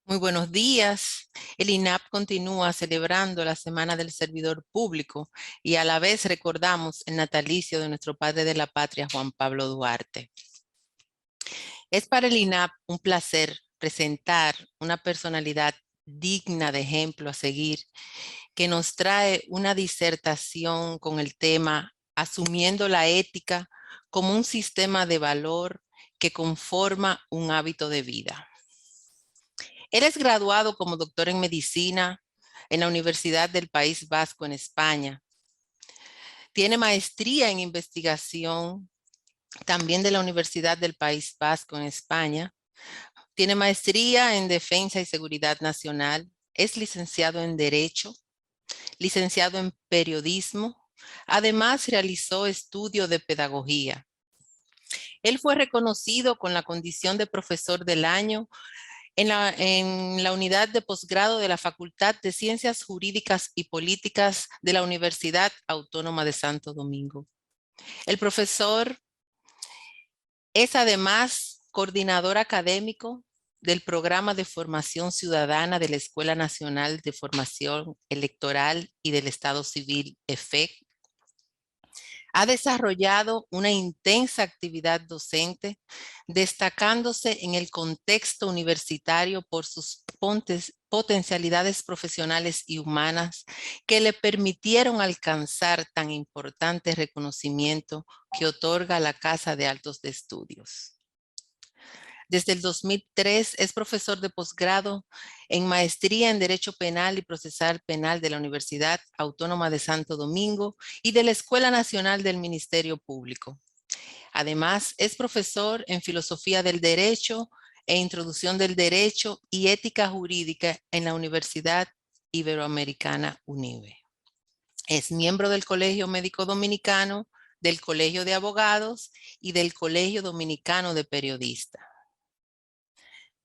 Muy buenos días. El INAP continúa celebrando la Semana del Servidor Público y a la vez recordamos el natalicio de nuestro padre de la patria, Juan Pablo Duarte. Es para el INAP un placer presentar una personalidad digna de ejemplo a seguir, que nos trae una disertación con el tema Asumiendo la ética como un sistema de valor que conforma un hábito de vida. Él es graduado como doctor en medicina en la Universidad del País Vasco en España. Tiene maestría en investigación también de la Universidad del País Vasco en España. Tiene maestría en defensa y seguridad nacional. Es licenciado en Derecho, licenciado en Periodismo. Además, realizó estudio de pedagogía. Él fue reconocido con la condición de profesor del año en la unidad de posgrado de la Facultad de Ciencias Jurídicas y Políticas de la Universidad Autónoma de Santo Domingo. El profesor es además coordinador académico del Programa de Formación Ciudadana de la Escuela Nacional de Formación Electoral y del Estado Civil, EFEC. Ha desarrollado una intensa actividad docente, destacándose en el contexto universitario por sus potencialidades profesionales y humanas que le permitieron alcanzar tan importante reconocimiento que otorga la Casa de Altos de Estudios. Desde el 2003 es profesor de posgrado en maestría en Derecho Penal y Procesal Penal de la Universidad Autónoma de Santo Domingo y de la Escuela Nacional del Ministerio Público. Además, es profesor en Filosofía del Derecho e Introducción del Derecho y Ética Jurídica en la Universidad Iberoamericana UNIBE. Es miembro del Colegio Médico Dominicano, del Colegio de Abogados y del Colegio Dominicano de Periodistas.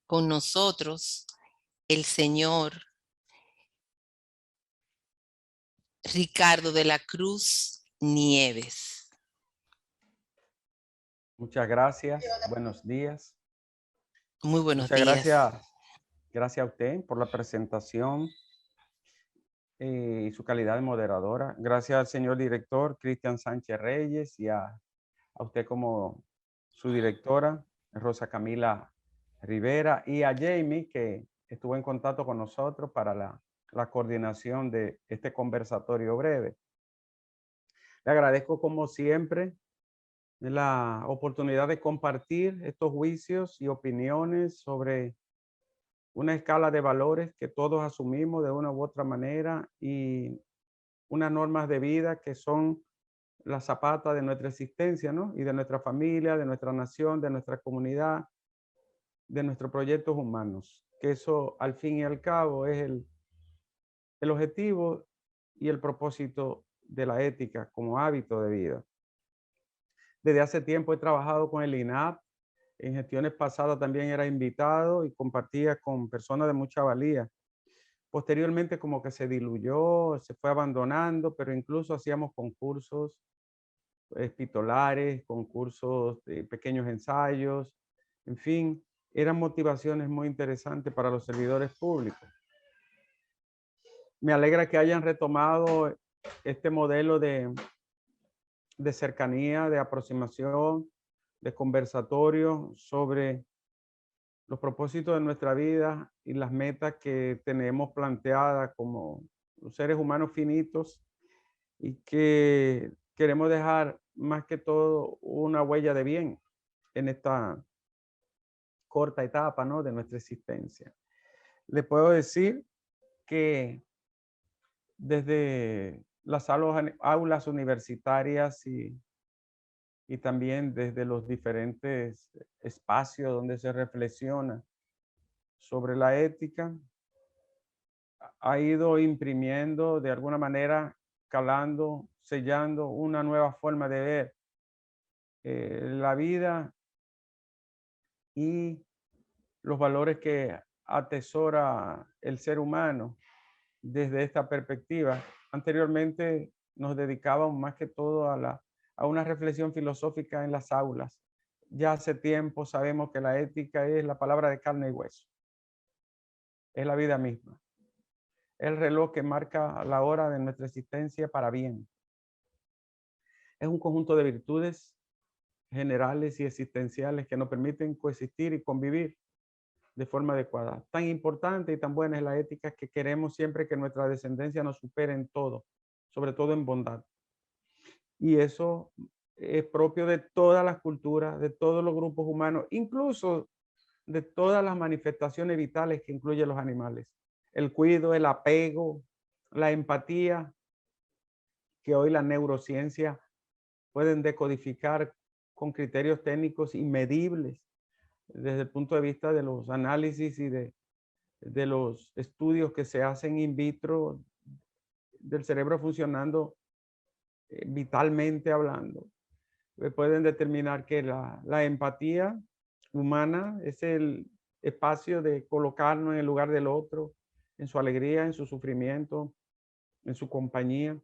Con nosotros el señor Ricardo de la Cruz Nieves. Muchas gracias. Buenos días. Muy buenos Muchas días. gracias. Gracias a usted por la presentación y su calidad de moderadora. Gracias al señor director Cristian Sánchez Reyes y a usted como su directora, Rosa Camila Rivera, y a Jamie, que estuvo en contacto con nosotros para la coordinación de este conversatorio breve. Le agradezco como siempre la oportunidad de compartir estos juicios y opiniones sobre una escala de valores que todos asumimos de una u otra manera y unas normas de vida que son la zapata de nuestra existencia, ¿no? Y de nuestra familia, de nuestra nación, de nuestra comunidad, de nuestros proyectos humanos. Que eso, al fin y al cabo, es el objetivo y el propósito de la ética como hábito de vida. Desde hace tiempo he trabajado con el INAP. En gestiones pasadas también era invitado y compartía con personas de mucha valía. Posteriormente como que se diluyó, se fue abandonando, pero incluso hacíamos concursos epistolares, concursos de pequeños ensayos, en fin, eran motivaciones muy interesantes para los servidores públicos. Me alegra que hayan retomado este modelo de cercanía, de aproximación, de conversatorio sobre los propósitos de nuestra vida y las metas que tenemos planteadas como seres humanos finitos y que queremos dejar más que todo una huella de bien en esta corta etapa, ¿no?, de nuestra existencia. Le puedo decir que desde las aulas universitarias y también desde los diferentes espacios donde se reflexiona sobre la ética, ha ido imprimiendo de alguna manera, calando, sellando una nueva forma de ver la vida y los valores que atesora el ser humano desde esta perspectiva. Anteriormente nos dedicábamos más que todo a una reflexión filosófica en las aulas. Ya hace tiempo sabemos que la ética es la palabra de carne y hueso. es la vida misma. El reloj que marca la hora de nuestra existencia para bien. Es un conjunto de virtudes generales y existenciales que nos permiten coexistir y convivir de forma adecuada. Tan importante y tan buena es la ética que queremos siempre que nuestra descendencia nos supere en todo, sobre todo en bondad. Y eso es propio de todas las culturas, de todos los grupos humanos, incluso de todas las manifestaciones vitales que incluyen los animales. El cuidado, el apego, la empatía, que hoy la neurociencia pueden decodificar con criterios técnicos inmedibles desde el punto de vista de los análisis y de los estudios que se hacen in vitro del cerebro funcionando vitalmente hablando. Pueden determinar que la empatía humana es el espacio de colocarnos en el lugar del otro, en su alegría, en su sufrimiento, en su compañía.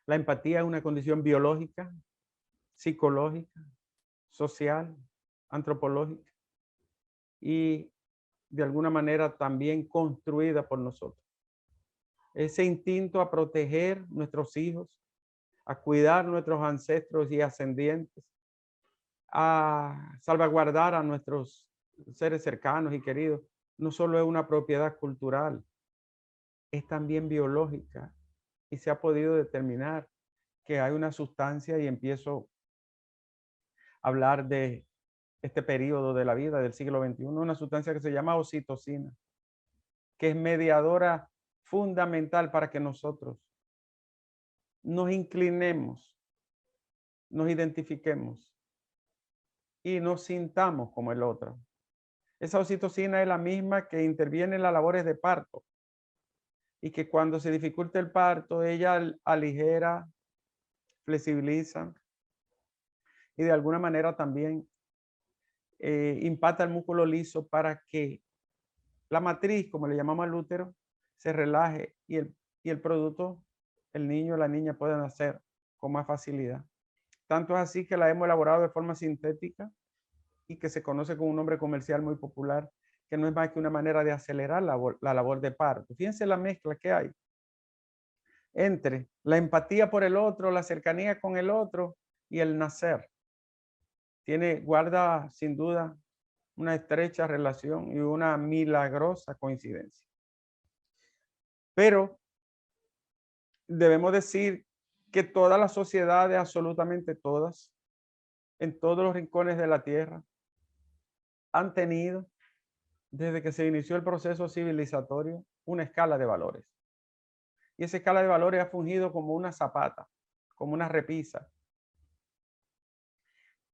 La empatía es una condición biológica, psicológica, social, antropológica y de alguna manera también construida por nosotros. Ese instinto a proteger nuestros hijos, a cuidar nuestros ancestros y ascendientes, a salvaguardar a nuestros seres cercanos y queridos, no solo es una propiedad cultural, es también biológica y se ha podido determinar que hay una sustancia, y empiezo a hablar de este periodo de la vida del siglo XXI, una sustancia que se llama oxitocina, que es mediadora fundamental para que nosotros nos inclinemos, nos identifiquemos y nos sintamos como el otro. Esa oxitocina es la misma que interviene en las labores de parto y que cuando se dificulta el parto, ella aligera, flexibiliza y de alguna manera también impacta el músculo liso para que la matriz, como le llamamos al útero, se relaje y el producto, el niño o la niña puedan nacer con más facilidad. Tanto es así que la hemos elaborado de forma sintética y que se conoce con un nombre comercial muy popular, que no es más que una manera de acelerar la labor de parto. Fíjense la mezcla que hay entre la empatía por el otro, la cercanía con el otro y el nacer. Guarda sin duda una estrecha relación y una milagrosa coincidencia. Pero debemos decir que todas las sociedades, absolutamente todas, en todos los rincones de la tierra, han tenido, desde que se inició el proceso civilizatorio, una escala de valores. Y esa escala de valores ha fungido como una zapata, como una repisa,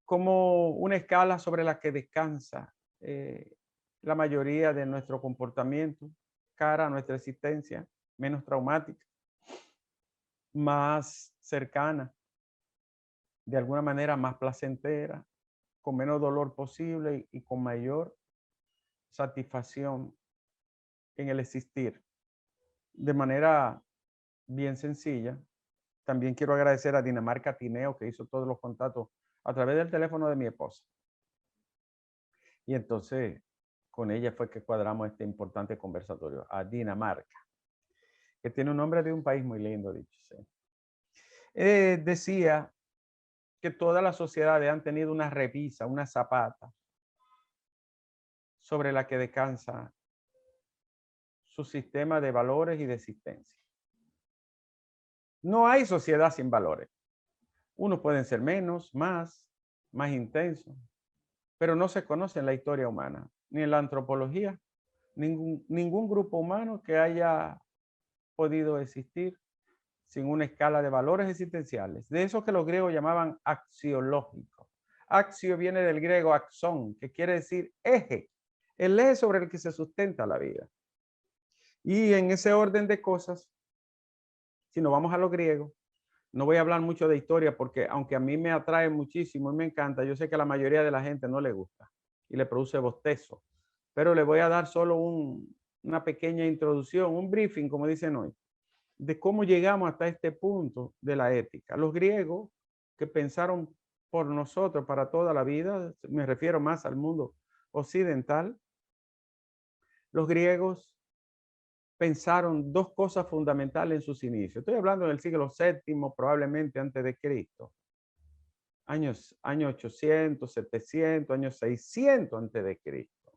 como una escala sobre la que descansa la mayoría de nuestro comportamiento cara a nuestra existencia, menos traumática, más cercana, de alguna manera más placentera, con menos dolor posible y con mayor satisfacción en el existir. De manera bien sencilla, también quiero agradecer a Dinamarca Tineo, que hizo todos los contactos a través del teléfono de mi esposa. Y entonces con ella fue que cuadramos este importante conversatorio, a Dinamarca, que tiene un nombre de un país muy lindo, dicho sea. Decía que todas las sociedades han tenido una repisa, una zapata, sobre la que descansa su sistema de valores y de existencia. No hay sociedad sin valores. Unos pueden ser menos, más intensos, pero no se conoce en la historia humana, ni en la antropología, ningún grupo humano que haya podido existir sin una escala de valores existenciales, de esos que los griegos llamaban axiológicos. Axio viene del griego axón, que quiere decir eje, el eje sobre el que se sustenta la vida. Y en ese orden de cosas, si nos vamos a lo griego, no voy a hablar mucho de historia porque aunque a mí me atrae muchísimo y me encanta, yo sé que a la mayoría de la gente no le gusta y le produce bostezo, pero le voy a dar solo una pequeña introducción, un briefing, como dicen hoy, de cómo llegamos hasta este punto de la ética. Los griegos, que pensaron por nosotros para toda la vida, me refiero más al mundo occidental, Los griegos pensaron dos cosas fundamentales en sus inicios. Estoy hablando del siglo VII, probablemente antes de Cristo. Años 800, 700, años 600 antes de Cristo.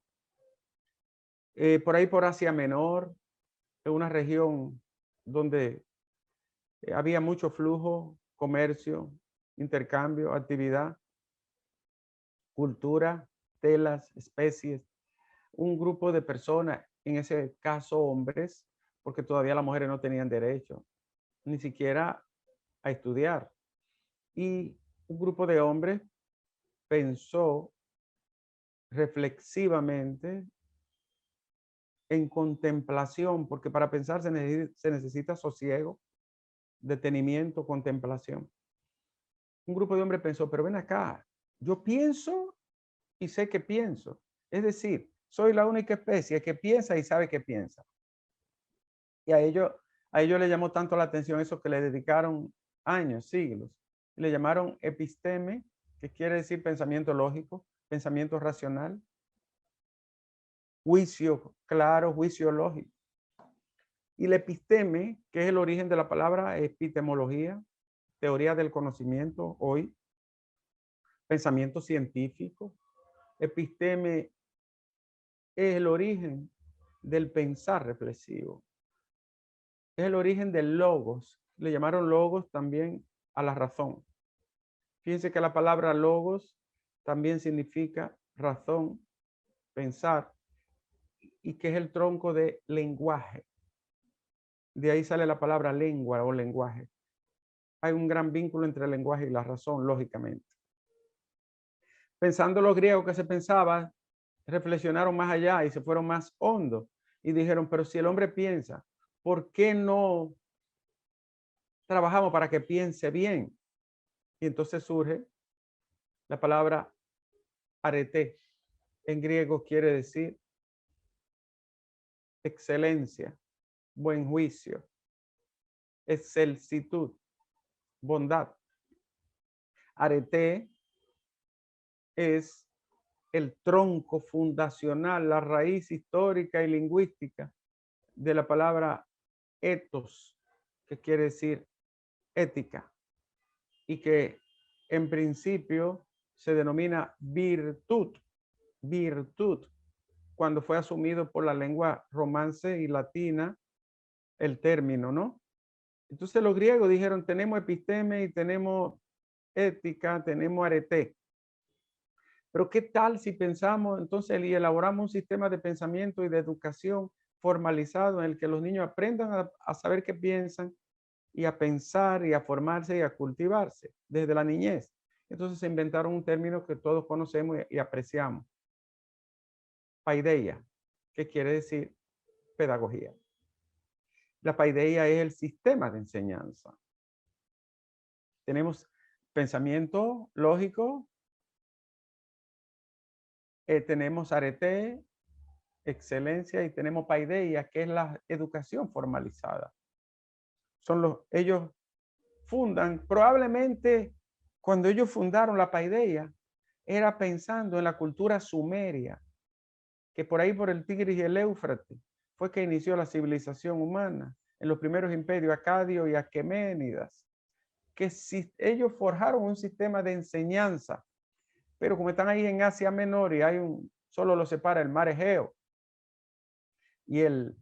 Por ahí por Asia Menor, en una región donde había mucho flujo, comercio, intercambio, actividad, cultura, telas, especies. Un grupo de personas, en ese caso hombres, porque todavía las mujeres no tenían derecho ni siquiera a estudiar. Y un grupo de hombres pensó reflexivamente en contemplación, porque para pensar se necesita sosiego, detenimiento, contemplación. Un grupo de hombres pensó, pero ven acá, yo pienso y sé que pienso. Es decir, soy la única especie que piensa y sabe que piensa. Y a ellos le llamó tanto la atención eso que le dedicaron años, siglos. Le llamaron episteme, que quiere decir pensamiento lógico, pensamiento racional, juicio claro, juicio lógico. Y la episteme, que es el origen de la palabra epistemología, teoría del conocimiento hoy, pensamiento científico. Episteme es el origen del pensar reflexivo. Es el origen del logos. Le llamaron logos también a la razón. Fíjense que la palabra logos también significa razón, pensar, y que es el tronco de lenguaje. De ahí sale la palabra lengua o lenguaje. Hay un gran vínculo entre el lenguaje y la razón, lógicamente. Pensando los griegos que se pensaba, reflexionaron más allá y se fueron más hondos y dijeron, pero si el hombre piensa, ¿por qué no trabajamos para que piense bien? Y entonces surge la palabra arete. En griego quiere decir excelencia, buen juicio, excelsitud, bondad. Arete es el tronco fundacional, la raíz histórica y lingüística de la palabra ethos, que quiere decir ética, y que en principio se denomina virtud, virtud, cuando fue asumido por la lengua romance y latina el término, ¿no? Entonces los griegos dijeron, tenemos episteme y tenemos ética, tenemos arete. Pero ¿qué tal si pensamos entonces y elaboramos un sistema de pensamiento y de educación formalizado en el que los niños aprendan a saber qué piensan y a pensar y a formarse y a cultivarse desde la niñez? Entonces se inventaron un término que todos conocemos y apreciamos. Paideia, que quiere decir pedagogía. La paideia es el sistema de enseñanza. Tenemos pensamiento lógico, tenemos arete, excelencia, y tenemos paideia, que es la educación formalizada. Ellos fundan, probablemente cuando ellos fundaron la paideia, era pensando en la cultura sumeria, que por ahí por el Tigris y el Éufrates fue que inició la civilización humana, en los primeros imperios acadio y aqueménidas, que si ellos forjaron un sistema de enseñanza, pero como están ahí en Asia Menor y solo los separa el mar Egeo y el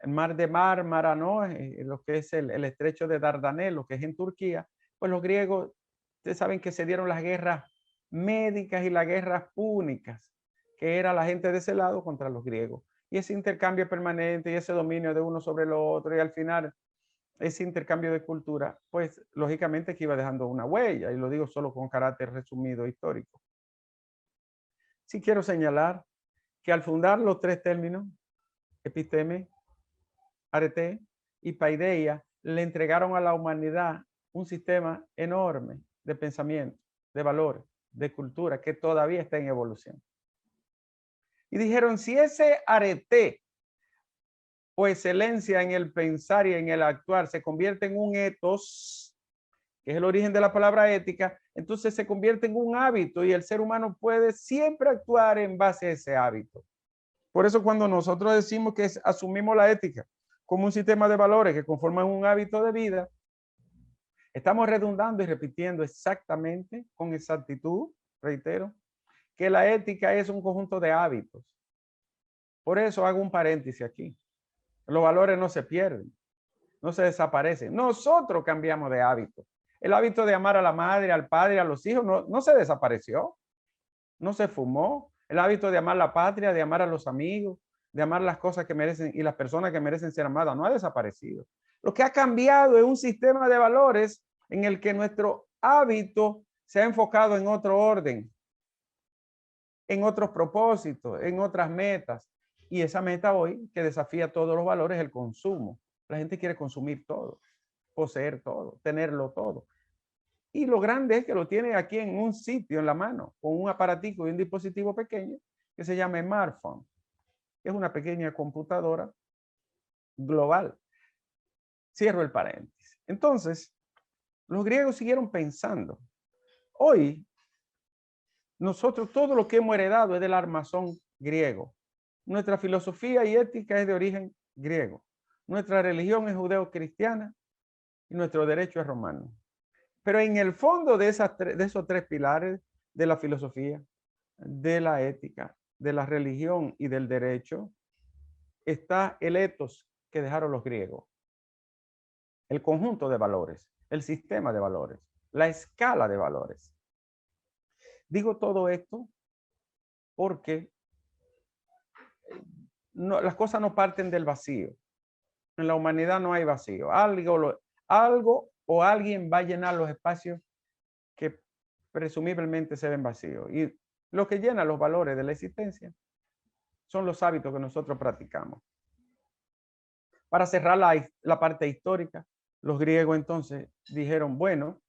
mar de Mármara, ¿no? Lo que es el estrecho de Dardanelos, que es en Turquía, pues los griegos, ustedes saben que se dieron las guerras médicas y las guerras púnicas, que era la gente de ese lado contra los griegos. Y ese intercambio permanente y ese dominio de uno sobre lo otro, y al final ese intercambio de cultura, pues lógicamente que iba dejando una huella, y lo digo solo con carácter resumido histórico. Sí quiero señalar que al fundar los tres términos, episteme, arete y paideia, le entregaron a la humanidad un sistema enorme de pensamiento, de valores, de cultura, que todavía está en evolución. Y dijeron, si ese arete o excelencia en el pensar y en el actuar se convierte en un ethos, que es el origen de la palabra ética, entonces se convierte en un hábito y el ser humano puede siempre actuar en base a ese hábito. Por eso cuando nosotros decimos que asumimos la ética como un sistema de valores que conforman un hábito de vida, estamos redundando y repitiendo exactamente, con exactitud, reitero, que la ética es un conjunto de hábitos. Por eso hago un paréntesis aquí. Los valores no se pierden, no se desaparecen. Nosotros cambiamos de hábito. El hábito de amar a la madre, al padre, a los hijos, no se desapareció, no se fumó. El hábito de amar la patria, de amar a los amigos, de amar las cosas que merecen y las personas que merecen ser amadas, no ha desaparecido. Lo que ha cambiado es un sistema de valores en el que nuestro hábito se ha enfocado en otro orden, en otros propósitos, en otras metas. Y esa meta hoy, que desafía todos los valores, es el consumo. La gente quiere consumir todo, poseer todo, tenerlo todo. Y lo grande es que lo tiene aquí en un sitio, en la mano, con un aparatico y un dispositivo pequeño que se llama smartphone. Es una pequeña computadora global. Cierro el paréntesis. Entonces, los griegos siguieron pensando. Hoy, nosotros todo lo que hemos heredado es del armazón griego. Nuestra filosofía y ética es de origen griego. Nuestra religión es judeo-cristiana y nuestro derecho es romano. Pero en el fondo de esos tres pilares de la filosofía, de la ética, de la religión y del derecho, está el ethos que dejaron los griegos. El conjunto de valores, el sistema de valores, la escala de valores. Digo todo esto porque las cosas no parten del vacío. En la humanidad no hay vacío. Algo o alguien va a llenar los espacios que presumiblemente se ven vacíos. Y lo que llena los valores de la existencia son los hábitos que nosotros practicamos. Para cerrar la parte histórica, los griegos entonces dijeron, bueno,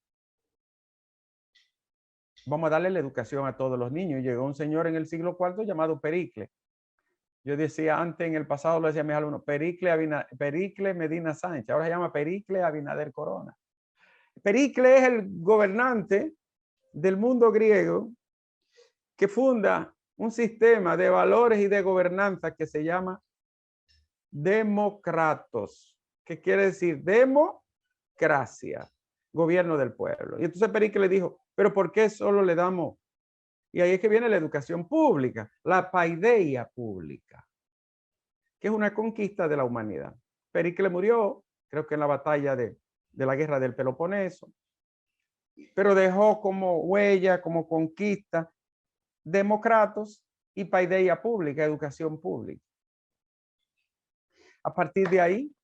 vamos a darle la educación a todos los niños. Llegó un señor en el siglo IV llamado Pericles. Yo decía antes, en el pasado lo decía a mis alumnos, Pericles Medina Sánchez, ahora se llama Pericles Abinader Corona. Pericles es el gobernante del mundo griego que funda un sistema de valores y de gobernanza que se llama democratos, que quiere decir democracia, gobierno del pueblo. Y entonces Pericles le dijo, pero ¿por qué solo le damos? Y ahí es que viene la educación pública, la paideia pública, que es una conquista de la humanidad. Pericles murió, creo que en la batalla de la guerra del Peloponeso, pero dejó como huella, como conquista, democratos y paideia pública, educación pública. A partir de ahí,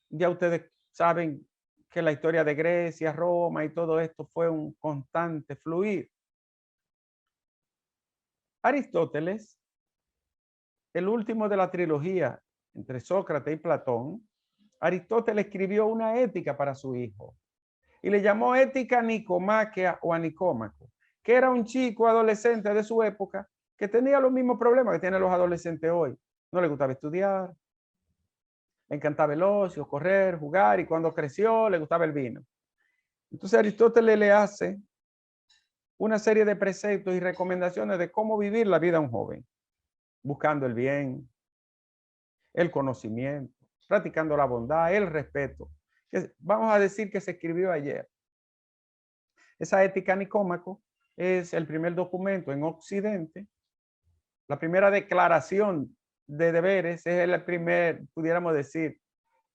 ya ustedes saben que la historia de Grecia, Roma y todo esto fue un constante fluir. Aristóteles, el último de la trilogía entre Sócrates y Platón, Aristóteles escribió una ética para su hijo y le llamó ética Nicomaquea o a Nicómaco, que era un chico adolescente de su época que tenía los mismos problemas que tienen los adolescentes hoy. No le gustaba estudiar, le encantaba el ocio, correr, jugar, y cuando creció le gustaba el vino. Entonces Aristóteles le hace una serie de preceptos y recomendaciones de cómo vivir la vida a un joven, buscando el bien, el conocimiento, practicando la bondad, el respeto. Vamos a decir que se escribió ayer. Esa ética Nicómaco es el primer documento en Occidente, la primera declaración de deberes, es el primer, pudiéramos decir,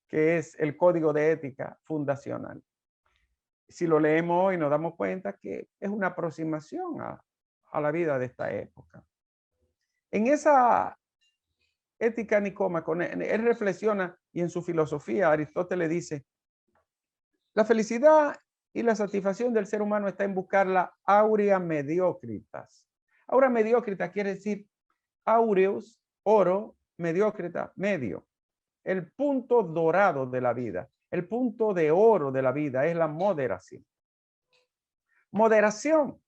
que es el código de ética fundacional. Si lo leemos hoy nos damos cuenta que es una aproximación a la vida de esta época. En esa ética Nicómaco, él reflexiona y en su filosofía Aristóteles dice, la felicidad y la satisfacción del ser humano está en buscar la aurea mediocritas. Aurea mediocrita quiere decir aureus, oro, mediocrita, medio. El punto dorado de la vida, el punto de oro de la vida es la moderación. Moderación.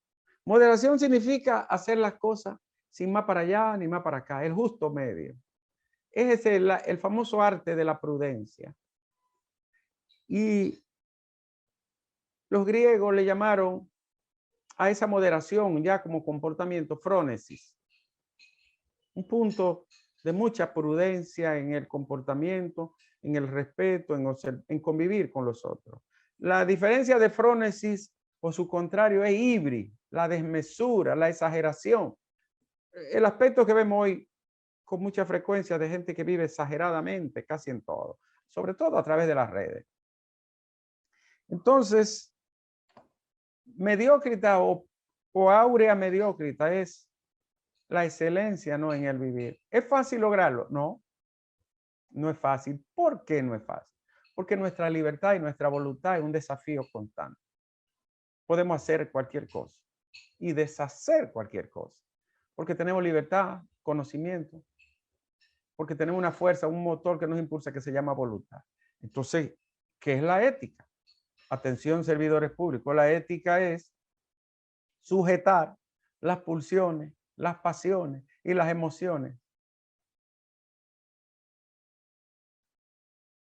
Moderación significa hacer las cosas sin más para allá ni más para acá, el justo medio. Es el famoso arte de la prudencia. Y los griegos le llamaron a esa moderación ya como comportamiento frónesis. Un punto de mucha prudencia en el comportamiento, en el respeto, en convivir con los otros. La diferencia de frónesis o su contrario es híbrido, la desmesura, la exageración. El aspecto que vemos hoy con mucha frecuencia de gente que vive exageradamente casi en todo, sobre todo a través de las redes. Entonces, mediocrita o áurea mediocrita es la excelencia, ¿no? En el vivir. ¿Es fácil lograrlo? No, no es fácil. ¿Por qué no es fácil? Porque nuestra libertad y nuestra voluntad es un desafío constante. Podemos hacer cualquier cosa y deshacer cualquier cosa. Porque tenemos libertad, conocimiento, porque tenemos una fuerza, un motor que nos impulsa que se llama voluntad. Entonces, ¿qué es la ética? Atención, servidores públicos. La ética es sujetar las pulsiones, las pasiones y las emociones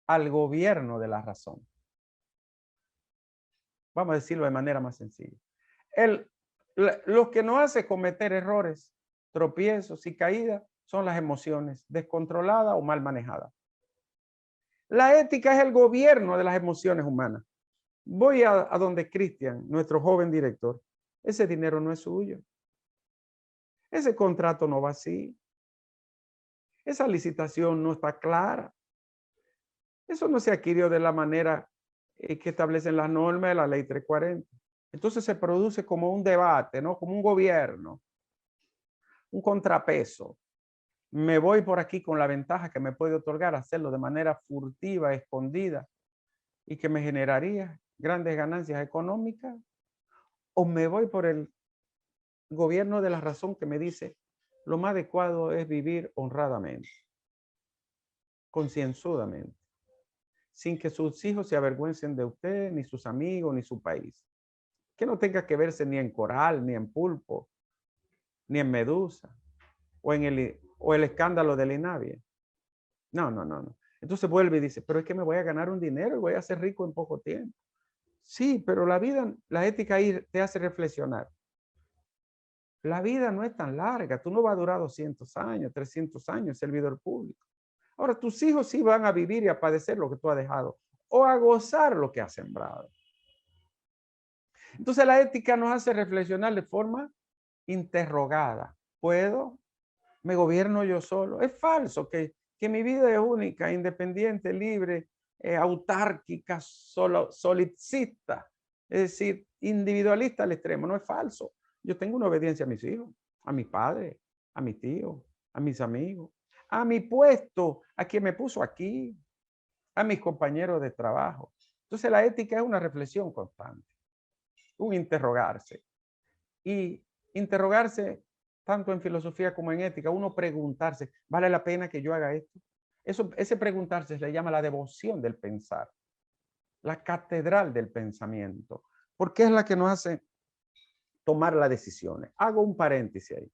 al gobierno de la razón. Vamos a decirlo de manera más sencilla. Lo que nos hace cometer errores, tropiezos y caídas son las emociones descontroladas o mal manejadas. La ética es el gobierno de las emociones humanas. Voy a donde Cristian, nuestro joven director. Ese dinero no es suyo. Ese contrato no va así. Esa licitación no está clara. Eso no se adquirió de la manera que establecen las normas de la ley 340. Entonces se produce como un debate, ¿no? Como un gobierno, un contrapeso. Me voy por aquí con la ventaja que me puede otorgar hacerlo de manera furtiva, escondida, y que me generaría grandes ganancias económicas, o me voy por el gobierno de la razón que me dice lo más adecuado es vivir honradamente, concienzudamente, sin que sus hijos se avergüencen de usted, ni sus amigos, ni su país. Que no tenga que verse ni en Coral, ni en Pulpo, ni en Medusa, o el escándalo del INAVIE. No, no, no, no. Entonces vuelve y dice, pero es que me voy a ganar un dinero y voy a ser rico en poco tiempo. Sí, pero la vida, la ética ahí te hace reflexionar. La vida no es tan larga. Tú no vas a durar 200 años, 300 años, servidor público. Ahora, tus hijos sí van a vivir y a padecer lo que tú has dejado o a gozar lo que has sembrado. Entonces la ética nos hace reflexionar de forma interrogada. ¿Puedo? ¿Me gobierno yo solo? Es falso que mi vida es única, independiente, libre, autárquica, solipsista, es decir, individualista al extremo. No es falso. Yo tengo una obediencia a mis hijos, a mis padres, a mis tíos, a mis amigos, a mi puesto, a quien me puso aquí, a mis compañeros de trabajo. Entonces la ética es una reflexión constante, un interrogarse. Y interrogarse tanto en filosofía como en ética, uno preguntarse, ¿vale la pena que yo haga esto? Ese preguntarse se le llama la devoción del pensar, la catedral del pensamiento, porque es la que nos hace tomar las decisiones. Hago un paréntesis ahí.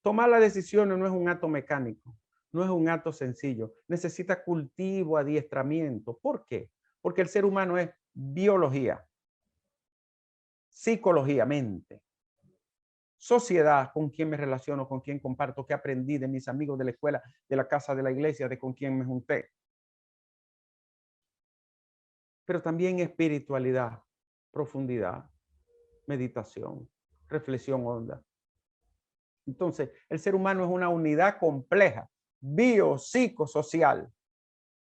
Tomar las decisiones no es un acto mecánico, no es un acto sencillo. Necesita cultivo, adiestramiento. ¿Por qué? Porque el ser humano es biología, psicología, mente, sociedad, con quién me relaciono, con quién comparto, qué aprendí de mis amigos de la escuela, de la casa, de la iglesia, de con quién me junté. Pero también espiritualidad, profundidad, meditación, reflexión honda. Entonces, el ser humano es una unidad compleja, biopsicosocial.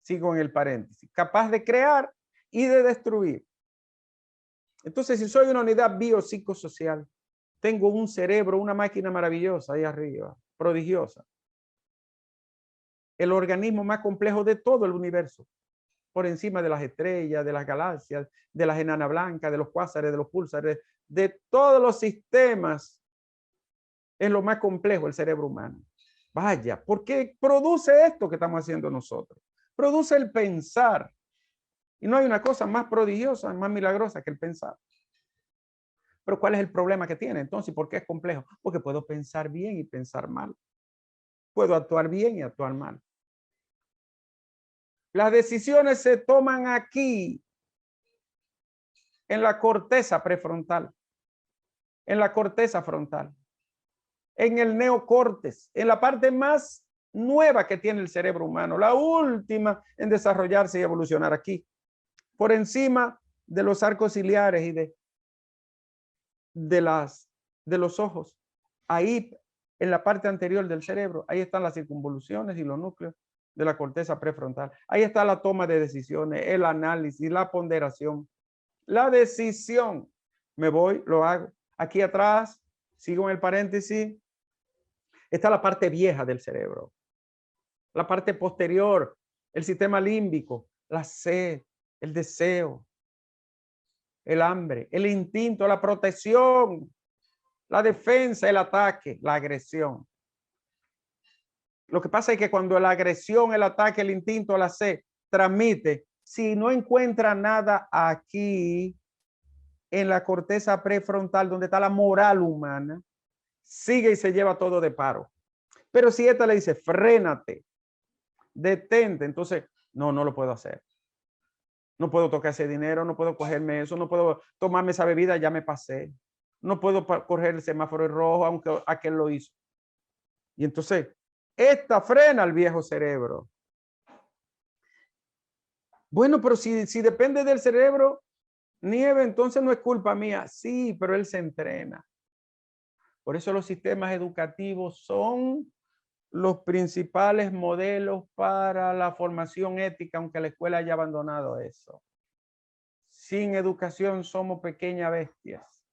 Sigo en el paréntesis, capaz de crear y de destruir. Entonces, si soy una unidad biopsicosocial, tengo un cerebro, una máquina maravillosa ahí arriba, prodigiosa. El organismo más complejo de todo el universo, por encima de las estrellas, de las galaxias, de las enanas blancas, de los cuásares, de los púlsares, de todos los sistemas. Es lo más complejo el cerebro humano. Vaya, ¿por qué produce esto que estamos haciendo nosotros? Produce el pensar. Y no hay una cosa más prodigiosa, más milagrosa que el pensar. Pero ¿cuál es el problema que tiene? Entonces, ¿por qué es complejo? Porque puedo pensar bien y pensar mal. Puedo actuar bien y actuar mal. Las decisiones se toman aquí, en la corteza prefrontal, en la corteza frontal, en el neocortes, en la parte más nueva que tiene el cerebro humano, la última en desarrollarse y evolucionar aquí, por encima de los arcos ciliares y de los ojos. Ahí, en la parte anterior del cerebro, ahí están las circunvoluciones y los núcleos de la corteza prefrontal. Ahí está la toma de decisiones, el análisis, la ponderación, la decisión. Me voy, lo hago. Aquí atrás, sigo en el paréntesis, está la parte vieja del cerebro, la parte posterior, el sistema límbico, la sed, el deseo, el hambre, el instinto, la protección, la defensa, el ataque, la agresión. Lo que pasa es que cuando la agresión, el ataque, el instinto, la sed transmite, si no encuentra nada aquí en la corteza prefrontal donde está la moral humana, sigue y se lleva todo de paro. Pero si esta le dice, frénate, detente, entonces, no lo puedo hacer. No puedo tocar ese dinero, no puedo cogerme eso, no puedo tomarme esa bebida, ya me pasé. No puedo correr el semáforo rojo, aunque aquel lo hizo. Y entonces, esta frena al viejo cerebro. Bueno, pero si depende del cerebro, Nieve, entonces no es culpa mía. Sí, pero él se entrena. Por eso los sistemas educativos son los principales modelos para la formación ética, aunque la escuela haya abandonado eso. Sin educación somos pequeñas bestias.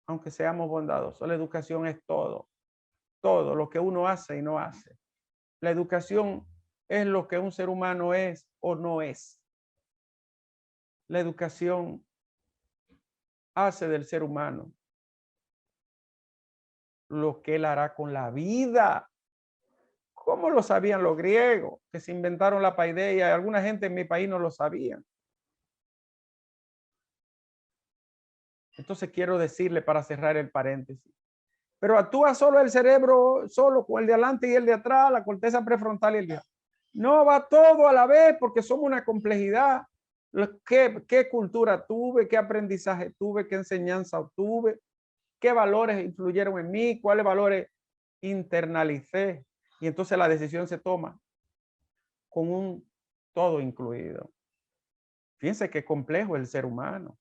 Aunque seamos bondadosos, la educación es todo. Todo lo que uno hace y no hace. La educación es lo que un ser humano es o no es. La educación hace del ser humano lo que él hará con la vida. ¿Cómo lo sabían los griegos que se inventaron la paideia? Alguna gente en mi país no lo sabían. Entonces quiero decirle para cerrar el paréntesis. Pero actúa solo el cerebro, solo con el de adelante y el de atrás, la corteza prefrontal y el de atrás. No va todo a la vez porque somos una complejidad. ¿Qué cultura tuve? ¿Qué aprendizaje tuve? ¿Qué enseñanza obtuve? ¿Qué valores influyeron en mí? ¿Cuáles valores internalicé? Y entonces la decisión se toma con un todo incluido. Fíjense qué complejo es el ser humano.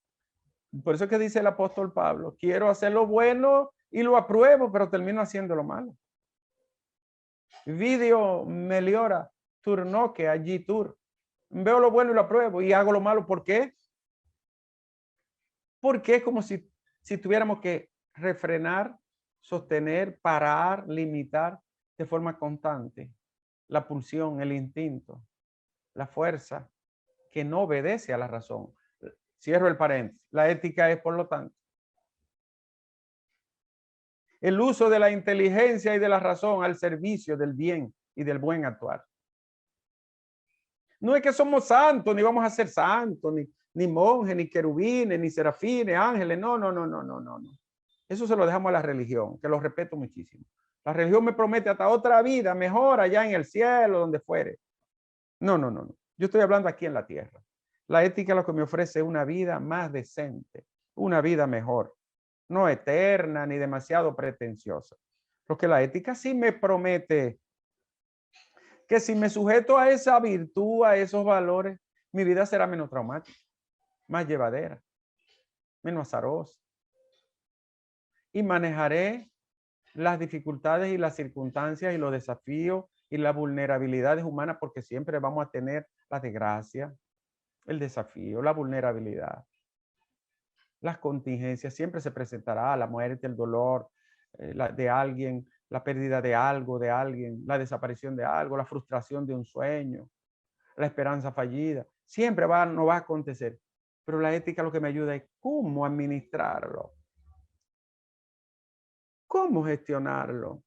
Por eso es que dice el apóstol Pablo, quiero hacer lo bueno y lo apruebo, pero termino haciendo lo malo. Video meliora, turnoque, agitur. Veo lo bueno y lo apruebo y hago lo malo. ¿Por qué? Porque es como si tuviéramos que refrenar, sostener, parar, limitar de forma constante la pulsión, el instinto, la fuerza que no obedece a la razón. Cierro el paréntesis. La ética es, por lo tanto, el uso de la inteligencia y de la razón al servicio del bien y del buen actuar. No es que somos santos, ni vamos a ser santos, ni monjes, ni querubines, ni serafines, ángeles. No. Eso se lo dejamos a la religión, que lo respeto muchísimo. La religión me promete hasta otra vida mejor allá en el cielo, donde fuere. No. Yo estoy hablando aquí en la tierra. La ética lo que me ofrece es una vida más decente, una vida mejor, no eterna ni demasiado pretenciosa. Porque la ética sí me promete que si me sujeto a esa virtud, a esos valores, mi vida será menos traumática, más llevadera, menos azarosa. Y manejaré las dificultades y las circunstancias y los desafíos y las vulnerabilidades humanas, porque siempre vamos a tener la desgracia, el desafío, la vulnerabilidad, las contingencias. Siempre se presentará la muerte, el dolor de alguien, la pérdida de algo, de alguien, la desaparición de algo, la frustración de un sueño, la esperanza fallida. Siempre no va a acontecer. Pero la ética lo que me ayuda es cómo administrarlo, cómo gestionarlo,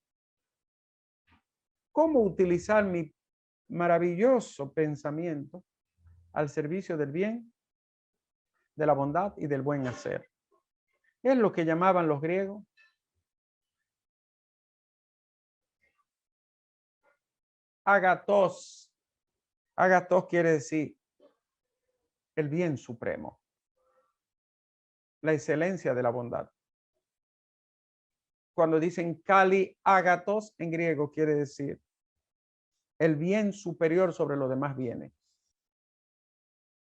cómo utilizar mi maravilloso pensamiento al servicio del bien, de la bondad y del buen hacer. Es lo que llamaban los griegos agatos. Agatos quiere decir el bien supremo, la excelencia de la bondad. cuando dicen kali agatos en griego, quiere decir el bien superior sobre los demás bienes.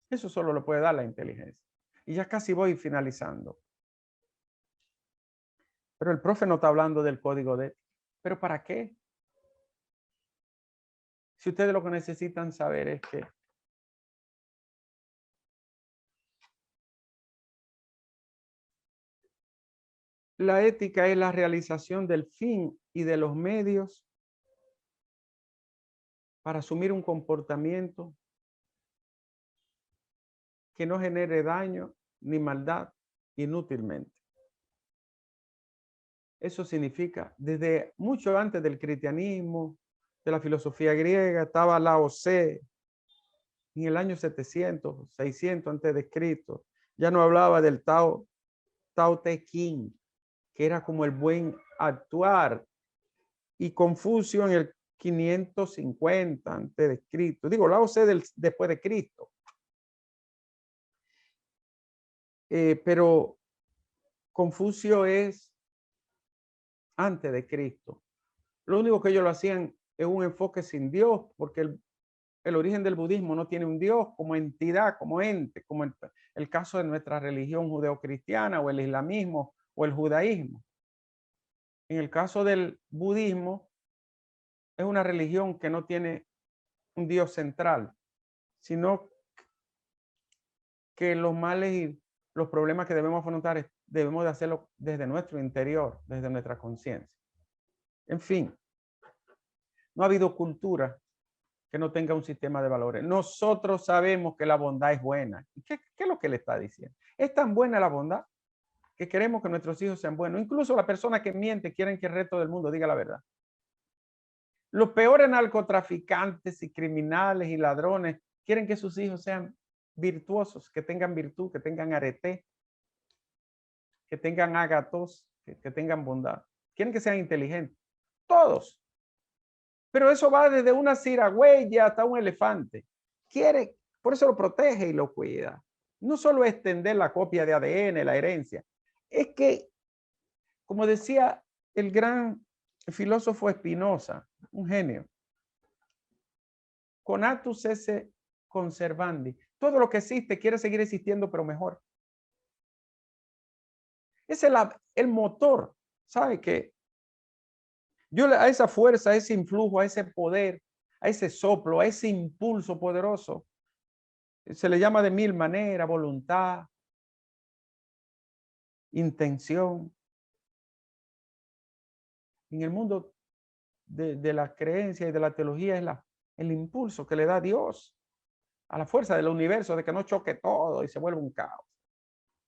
Eso solo lo puede dar la inteligencia. Y ya casi voy finalizando. Pero el profe no está hablando del código de ética. ¿Pero para qué? Si ustedes lo que necesitan saber es que la ética es la realización del fin y de los medios para asumir un comportamiento que no genere daño ni maldad inútilmente. Eso significa, desde mucho antes del cristianismo, de la filosofía griega, estaba Lao Tse, en el año 700, 600 antes de Cristo. Ya no hablaba del Tao Te Ching, que era como el buen actuar, y Confucio en el 550 antes de Cristo. Digo, Lao Tse después de Cristo. Pero Confucio es antes de Cristo. Lo único que ellos lo hacían es un enfoque sin Dios, porque el origen del budismo no tiene un Dios como entidad, como ente, como el caso de nuestra religión judeocristiana o el islamismo o el judaísmo. En el caso del budismo, es una religión que no tiene un Dios central, sino que los males y los problemas que debemos afrontar debemos de hacerlo desde nuestro interior, desde nuestra conciencia. En fin, no ha habido cultura que no tenga un sistema de valores. Nosotros sabemos que la bondad es buena. ¿Qué es lo que le está diciendo? Es tan buena la bondad que queremos que nuestros hijos sean buenos. Incluso las personas que mienten quieren que el resto del mundo diga la verdad. Los peores narcotraficantes y criminales y ladrones quieren que sus hijos sean virtuosos, que tengan virtud, que tengan arete, que tengan agatos, que tengan bondad. Quieren que sean inteligentes. Todos. Pero eso va desde una ciragüeya hasta un elefante. Quiere, por eso lo protege y lo cuida. No solo extender la copia de ADN, la herencia. Es que, como decía el gran filósofo Spinoza, un genio, conatus esse conservandi. Todo lo que existe quiere seguir existiendo, pero mejor. Ese es el motor. ¿Sabe qué? Yo a esa fuerza, a ese influjo, a ese poder, a ese soplo, a ese impulso poderoso, se le llama de mil maneras: voluntad, intención. En el mundo de la creencia y de la teología es el impulso que le da Dios a la fuerza del universo de que no choque todo y se vuelva un caos.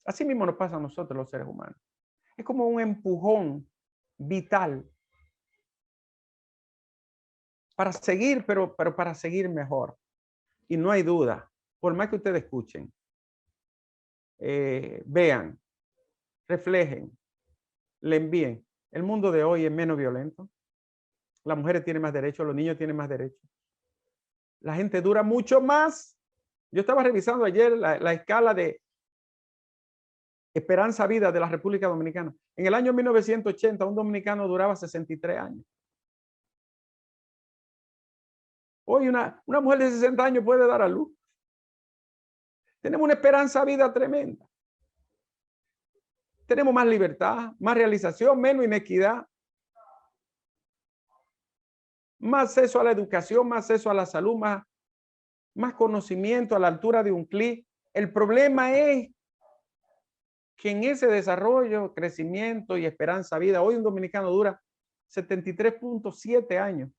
Así mismo nos pasa a nosotros los seres humanos. Es como un empujón vital para seguir, pero para seguir mejor. Y no hay duda, por más que ustedes escuchen, vean, reflejen, le envíen. El mundo de hoy es menos violento. Las mujeres tienen más derechos, los niños tienen más derechos. La gente dura mucho más. Yo estaba revisando ayer la escala de esperanza vida de la República Dominicana. En el año 1980, un dominicano duraba 63 años. Hoy una mujer de 60 años puede dar a luz. Tenemos una esperanza vida tremenda. Tenemos más libertad, más realización, menos inequidad, más acceso a la educación, más acceso a la salud, más conocimiento a la altura de un clic. El problema es que en ese desarrollo, crecimiento y esperanza vida, hoy un dominicano dura 73.7 años.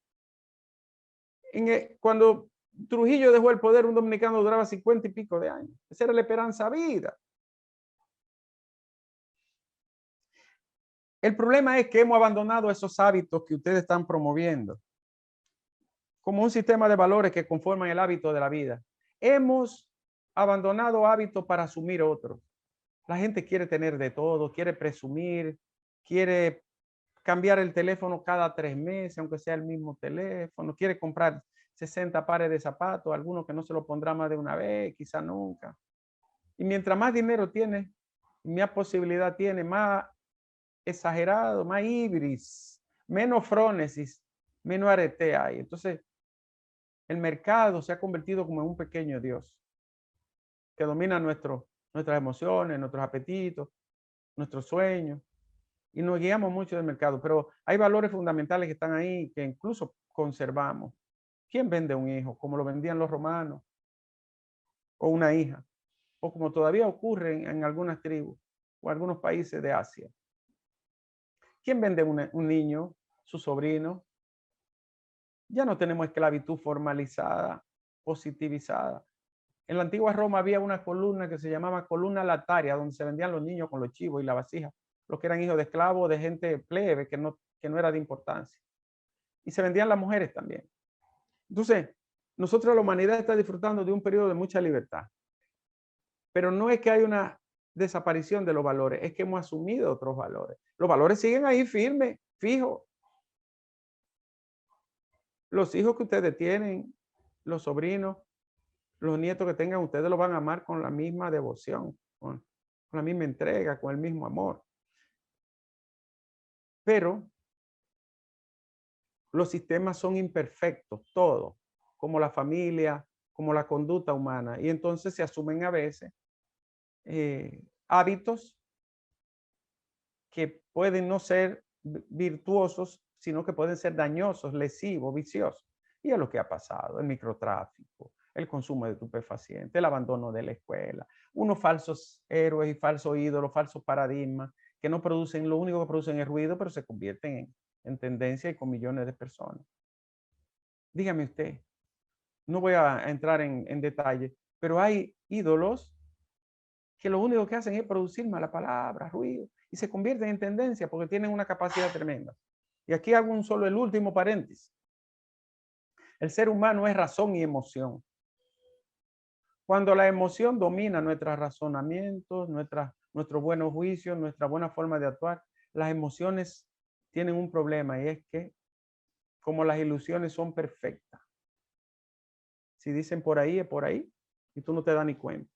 Cuando Trujillo dejó el poder, un dominicano duraba 50 y pico de años. Esa era la esperanza vida. El problema es que hemos abandonado esos hábitos que ustedes están promoviendo como un sistema de valores que conforman el hábito de la vida. Hemos abandonado hábitos para asumir otros. La gente quiere tener de todo, quiere presumir, quiere cambiar el teléfono cada 3 meses, aunque sea el mismo teléfono, quiere comprar 60 pares de zapatos, algunos que no se lo pondrá más de una vez, quizá nunca. Y mientras más dinero tiene, más posibilidad tiene, más exagerado, más ibris, menos frónesis, menos arete hay. Entonces, el mercado se ha convertido como en un pequeño Dios que domina nuestras emociones, nuestros apetitos, nuestros sueños, y nos guiamos mucho del mercado, pero hay valores fundamentales que están ahí que incluso conservamos. ¿Quién vende un hijo? Como lo vendían los romanos, o una hija, o como todavía ocurre en algunas tribus o algunos países de Asia. ¿Quién vende un niño? Su sobrino. Ya no tenemos esclavitud formalizada, positivizada. En la antigua Roma había una columna que se llamaba columna lataria, donde se vendían los niños con los chivos y la vasija, los que eran hijos de esclavos, de gente plebe, que no era de importancia. Y se vendían las mujeres también. Entonces, nosotros, la humanidad, está disfrutando de un periodo de mucha libertad. Pero no es que hay una desaparición de los valores, es que hemos asumido otros valores. Los valores siguen ahí firmes, fijos. Los hijos que ustedes tienen, los sobrinos, los nietos que tengan, ustedes los van a amar con la misma devoción, con la misma entrega, con el mismo amor. Pero los sistemas son imperfectos, todos, como la familia, como la conducta humana. Y entonces se asumen a veces hábitos que pueden no ser virtuosos, sino que pueden ser dañosos, lesivos, viciosos. Y es lo que ha pasado: el microtráfico, el consumo de estupefacientes, el abandono de la escuela, unos falsos héroes y falsos ídolos, falsos paradigmas que no producen, lo único que producen es ruido, pero se convierten en tendencia y con millones de personas. Dígame usted, no voy a entrar en detalle, pero hay ídolos que lo único que hacen es producir mala palabra, ruido, y se convierten en tendencia porque tienen una capacidad tremenda. Y aquí hago el último paréntesis. El ser humano es razón y emoción. Cuando la emoción domina nuestros razonamientos, nuestros buenos juicios, nuestra buena forma de actuar, las emociones tienen un problema, y es que, como las ilusiones son perfectas, si dicen por ahí, es por ahí, y tú no te das ni cuenta.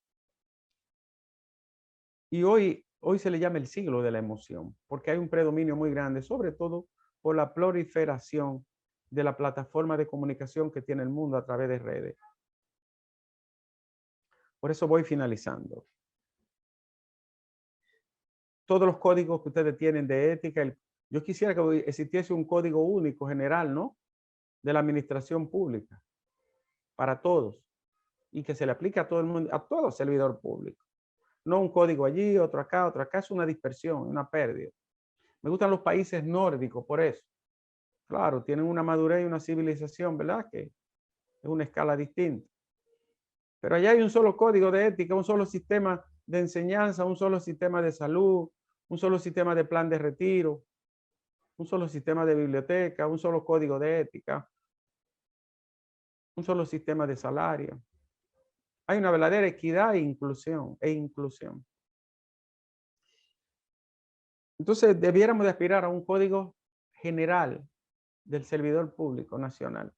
Y hoy se le llama el siglo de la emoción, porque hay un predominio muy grande, sobre todo por la proliferación de la plataforma de comunicación que tiene el mundo a través de redes. Por eso voy finalizando. Todos los códigos que ustedes tienen de ética, yo quisiera que existiese un código único general, ¿no?, de la administración pública, para todos, y que se le aplique a todo el mundo, a todo servidor público. No un código allí, otro acá, es una dispersión, una pérdida. Me gustan los países nórdicos por eso. Claro, tienen una madurez y una civilización, ¿verdad?, que es una escala distinta. Pero allá hay un solo código de ética, un solo sistema de enseñanza, un solo sistema de salud, un solo sistema de plan de retiro, un solo sistema de biblioteca, un solo código de ética, un solo sistema de salario. Hay una verdadera equidad e inclusión. Entonces, debiéramos de aspirar a un código general del servidor público nacional.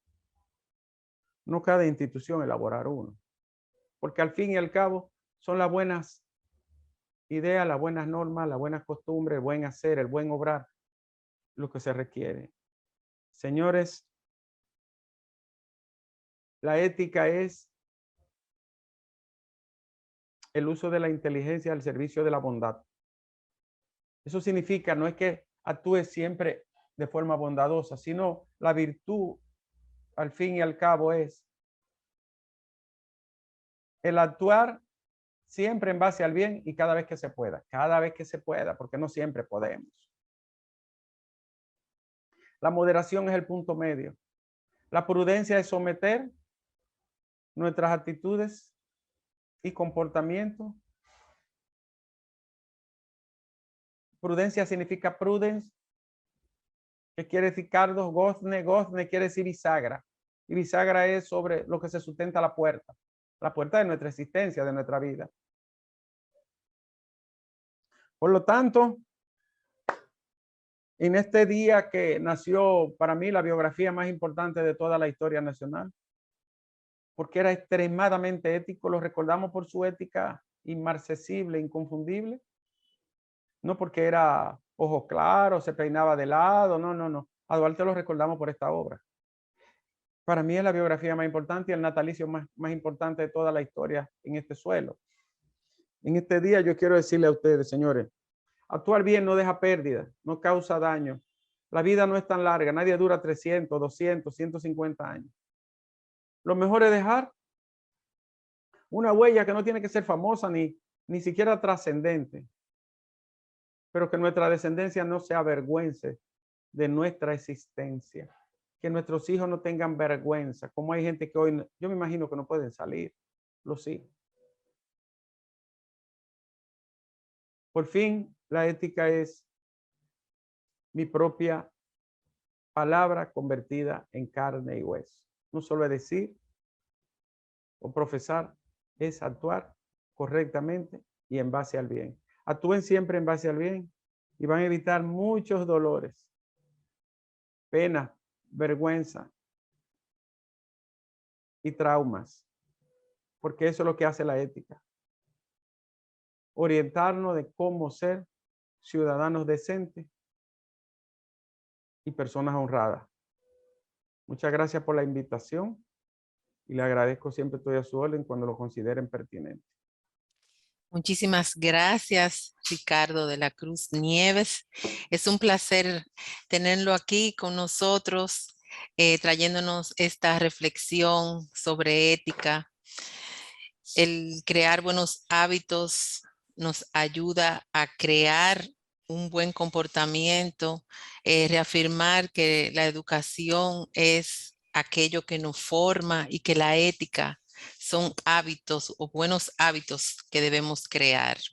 No cada institución elaborar uno, porque al fin y al cabo son las buenas ideas, las buenas normas, las buenas costumbres, el buen hacer, el buen obrar, lo que se requiere. Señores, la ética es el uso de la inteligencia al servicio de la bondad. Eso significa, no es que actúes siempre de forma bondadosa, sino la virtud, al fin y al cabo, es el actuar siempre en base al bien y cada vez que se pueda, porque no siempre podemos. La moderación es el punto medio. La prudencia es someter nuestras actitudes y comportamientos. Prudencia significa prudence, que quiere decir cardos, gozne quiere decir bisagra. Y bisagra es sobre lo que se sustenta la puerta de nuestra existencia, de nuestra vida. Por lo tanto, en este día que nació para mí la biografía más importante de toda la historia nacional, porque era extremadamente ético, lo recordamos por su ética inmarcesible, inconfundible, no porque era ojos claros, se peinaba de lado. No, no, no. A Duarte lo recordamos por esta obra. Para mí es la biografía más importante y el natalicio más importante de toda la historia en este suelo. En este día yo quiero decirle a ustedes, señores, actuar bien no deja pérdida, no causa daño. La vida no es tan larga, nadie dura 300, 200, 150 años. Lo mejor es dejar una huella que no tiene que ser famosa ni siquiera trascendente, pero que nuestra descendencia no se avergüence de nuestra existencia, que nuestros hijos no tengan vergüenza, como hay gente que hoy, yo me imagino que no pueden salir, los hijos. Por fin, la ética es mi propia palabra convertida en carne y hueso. No solo es decir o profesar, es actuar correctamente y en base al bien. Actúen siempre en base al bien y van a evitar muchos dolores, pena, vergüenza y traumas, porque eso es lo que hace la ética. Orientarnos de cómo ser ciudadanos decentes y personas honradas. Muchas gracias por la invitación y le agradezco, siempre estoy a su orden cuando lo consideren pertinente. Muchísimas gracias, Ricardo de la Cruz Nieves. Es un placer tenerlo aquí con nosotros, trayéndonos esta reflexión sobre ética. El crear buenos hábitos nos ayuda a crear un buen comportamiento, reafirmar que la educación es aquello que nos forma y que la ética son hábitos o buenos hábitos que debemos crear.